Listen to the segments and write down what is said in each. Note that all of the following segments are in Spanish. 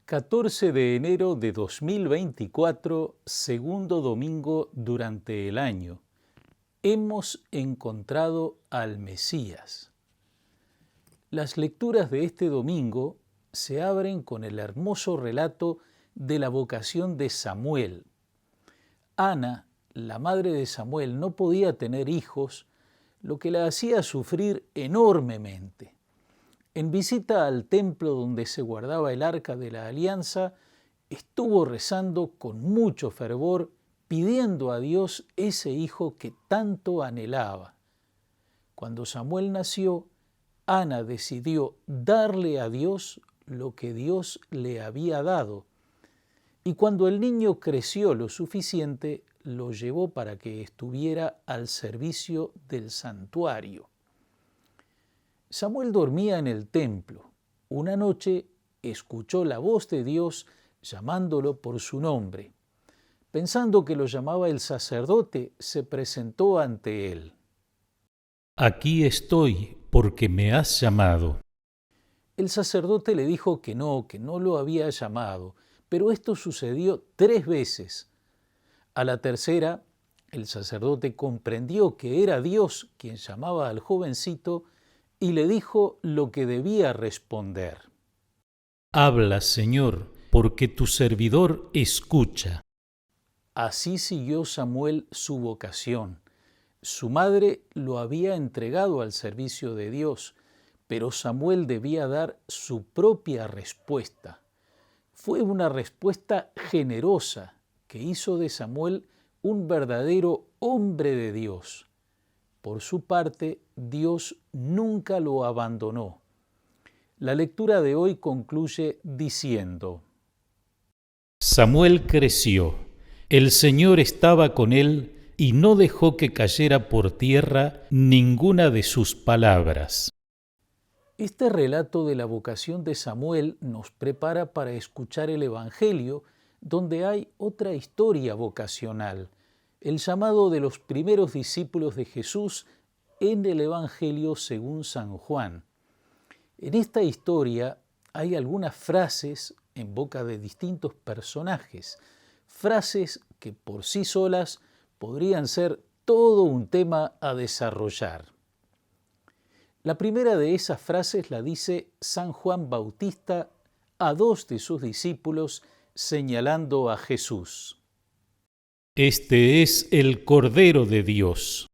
14 de enero de 2024, segundo domingo durante el año. Hemos encontrado al Mesías. Las lecturas de este domingo se abren con el hermoso relato de la vocación de Samuel. Ana, la madre de Samuel, no podía tener hijos, lo que la hacía sufrir enormemente. En visita al templo donde se guardaba el arca de la alianza, estuvo rezando con mucho fervor, pidiendo a Dios ese hijo que tanto anhelaba. Cuando Samuel nació, Ana decidió darle a Dios lo que Dios le había dado. Y cuando el niño creció lo suficiente, lo llevó para que estuviera al servicio del santuario. Samuel dormía en el templo. Una noche escuchó la voz de Dios llamándolo por su nombre. Pensando que lo llamaba el sacerdote, se presentó ante él. Aquí estoy, porque me has llamado. El sacerdote le dijo que no lo había llamado, pero esto sucedió 3 veces. A la tercera, el sacerdote comprendió que era Dios quien llamaba al jovencito y le dijo lo que debía responder. Habla, Señor, porque tu servidor escucha. Así siguió Samuel su vocación. Su madre lo había entregado al servicio de Dios, pero Samuel debía dar su propia respuesta. Fue una respuesta generosa que hizo de Samuel un verdadero hombre de Dios. Por su parte, Dios nunca lo abandonó. La lectura de hoy concluye diciendo: Samuel creció, el Señor estaba con él y no dejó que cayera por tierra ninguna de sus palabras. Este relato de la vocación de Samuel nos prepara para escuchar el Evangelio, donde hay otra historia vocacional, el llamado de los primeros discípulos de Jesús en el Evangelio según San Juan. En esta historia hay algunas frases en boca de distintos personajes, frases que por sí solas podrían ser todo un tema a desarrollar. La primera de esas frases la dice San Juan Bautista a 2 de sus discípulos, señalando a Jesús. Este es el Cordero de Dios.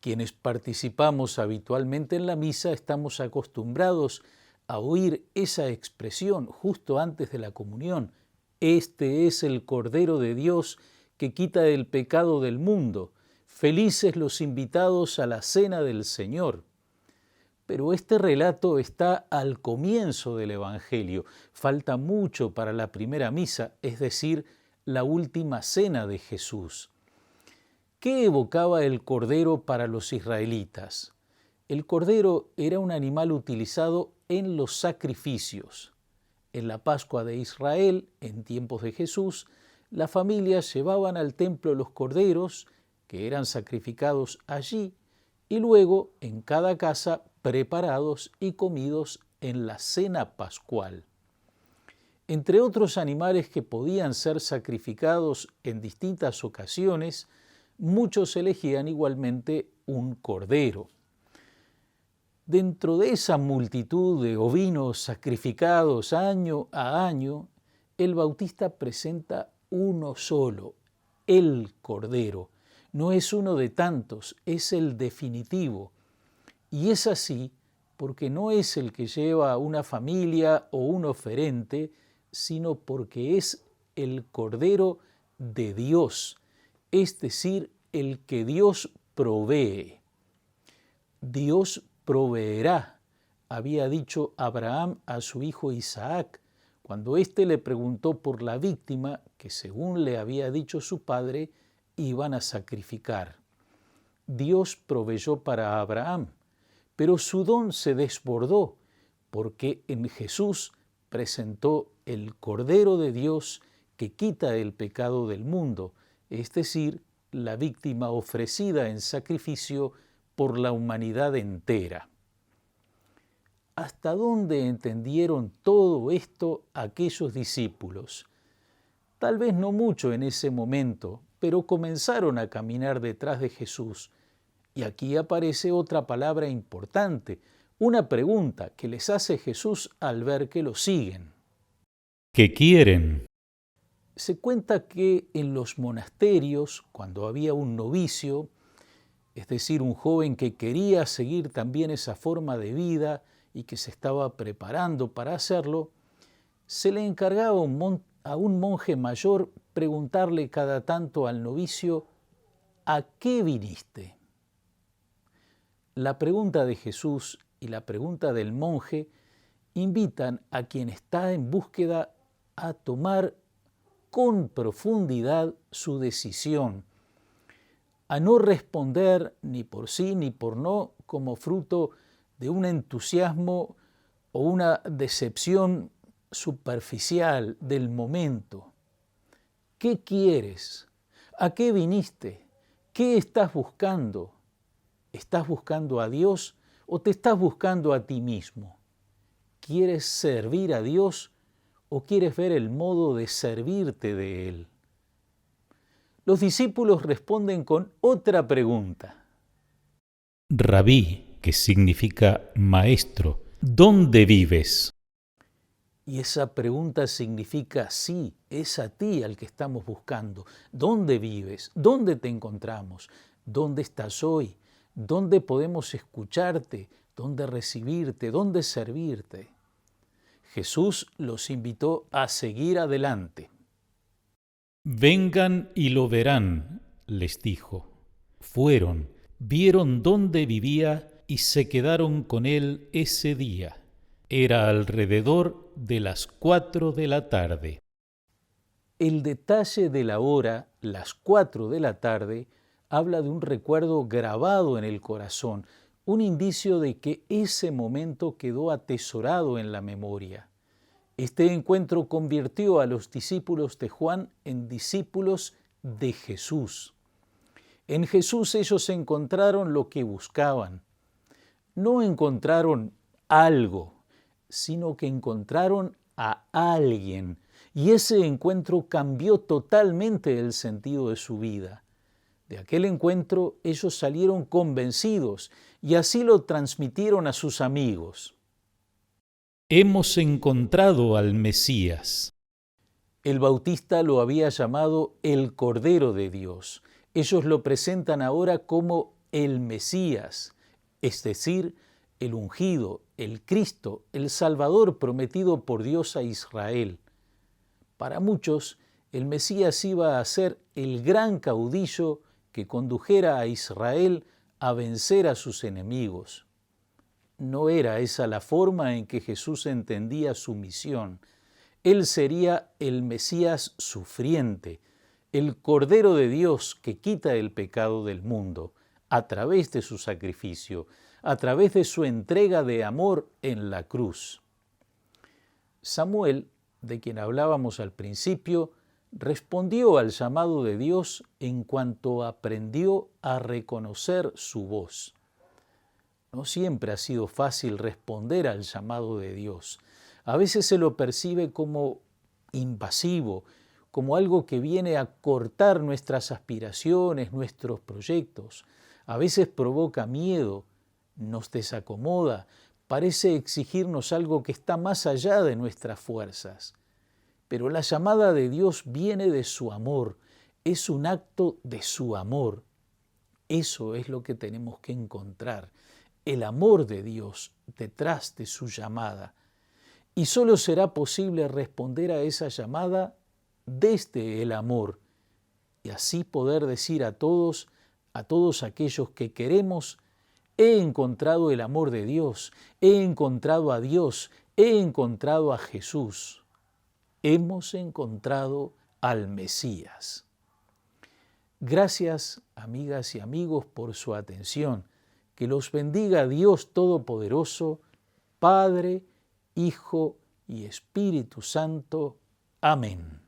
Quienes participamos habitualmente en la misa estamos acostumbrados a oír esa expresión justo antes de la comunión. Este es el Cordero de Dios que quita el pecado del mundo. Felices los invitados a la cena del Señor. Pero este relato está al comienzo del Evangelio. Falta mucho para la primera misa, es decir, la última cena de Jesús. ¿Qué evocaba el cordero para los israelitas? El cordero era un animal utilizado en los sacrificios. En la Pascua de Israel, en tiempos de Jesús, las familias llevaban al templo los corderos, que eran sacrificados allí, y luego en cada casa preparados y comidos en la cena pascual. Entre otros animales que podían ser sacrificados en distintas ocasiones, muchos elegían igualmente un cordero. Dentro de esa multitud de ovinos sacrificados año a año, el Bautista presenta uno solo, el cordero. No es uno de tantos, es el definitivo. Y es así porque no es el que lleva una familia o un oferente, sino porque es el Cordero de Dios, es decir, el que Dios provee. Dios proveerá, había dicho Abraham a su hijo Isaac, cuando éste le preguntó por la víctima que, según le había dicho su padre, iban a sacrificar. Dios proveyó para Abraham, pero su don se desbordó porque en Jesús presentó el Cordero de Dios que quita el pecado del mundo, es decir, la víctima ofrecida en sacrificio por la humanidad entera. ¿hasta dónde entendieron todo esto aquellos discípulos? Tal vez no mucho en ese momento, pero comenzaron a caminar detrás de Jesús. Y aquí aparece otra palabra importante, una pregunta que les hace Jesús al ver que lo siguen. ¿Qué quieren? Se cuenta que en los monasterios, cuando había un novicio, es decir, un joven que quería seguir también esa forma de vida y que se estaba preparando para hacerlo, se le encargaba a un monje mayor preguntarle cada tanto al novicio, ¿a qué viniste? La pregunta de Jesús y la pregunta del monje invitan a quien está en búsqueda a tomar con profundidad su decisión, a no responder ni por sí ni por no como fruto de un entusiasmo o una decepción superficial del momento. ¿Qué quieres? ¿A qué viniste? ¿Qué estás buscando? ¿Estás buscando a Dios o te estás buscando a ti mismo? ¿Quieres servir a Dios o quieres ver el modo de servirte de Él? Los discípulos responden con otra pregunta. Rabí, que significa maestro, ¿dónde vives? Y esa pregunta significa, sí, es a ti al que estamos buscando. ¿Dónde vives? ¿Dónde te encontramos? ¿Dónde estás hoy? ¿Dónde podemos escucharte? ¿Dónde recibirte? ¿Dónde servirte? Jesús los invitó a seguir adelante. Vengan y lo verán, les dijo. Fueron, vieron dónde vivía y se quedaron con él ese día. Era alrededor de las 4 de la tarde. El detalle de la hora, las 4 de la tarde, habla de un recuerdo grabado en el corazón, un indicio de que ese momento quedó atesorado en la memoria. Este encuentro convirtió a los discípulos de Juan en discípulos de Jesús. En Jesús ellos encontraron lo que buscaban. No encontraron algo, sino que encontraron a alguien. Y ese encuentro cambió totalmente el sentido de su vida. De aquel encuentro ellos salieron convencidos y así lo transmitieron a sus amigos. Hemos encontrado al Mesías. El Bautista lo había llamado el Cordero de Dios. Ellos lo presentan ahora como el Mesías, es decir, el ungido, el Cristo, el Salvador prometido por Dios a Israel. Para muchos, el Mesías iba a ser el gran caudillo que condujera a Israel a vencer a sus enemigos. No era esa la forma en que Jesús entendía su misión. Él sería el Mesías sufriente, el Cordero de Dios que quita el pecado del mundo a través de su sacrificio, a través de su entrega de amor en la cruz. Samuel, de quien hablábamos al principio, respondió al llamado de Dios en cuanto aprendió a reconocer su voz. No siempre ha sido fácil responder al llamado de Dios. A veces se lo percibe como invasivo, como algo que viene a cortar nuestras aspiraciones, nuestros proyectos. A veces provoca miedo, nos desacomoda, parece exigirnos algo que está más allá de nuestras fuerzas. Pero la llamada de Dios viene de su amor, es un acto de su amor. Eso es lo que tenemos que encontrar, el amor de Dios detrás de su llamada. Y solo será posible responder a esa llamada desde el amor y así poder decir a todos aquellos que queremos, he encontrado el amor de Dios, he encontrado a Dios, he encontrado a Jesús. Hemos encontrado al Mesías. Gracias, amigas y amigos, por su atención. Que los bendiga Dios Todopoderoso, Padre, Hijo y Espíritu Santo. Amén.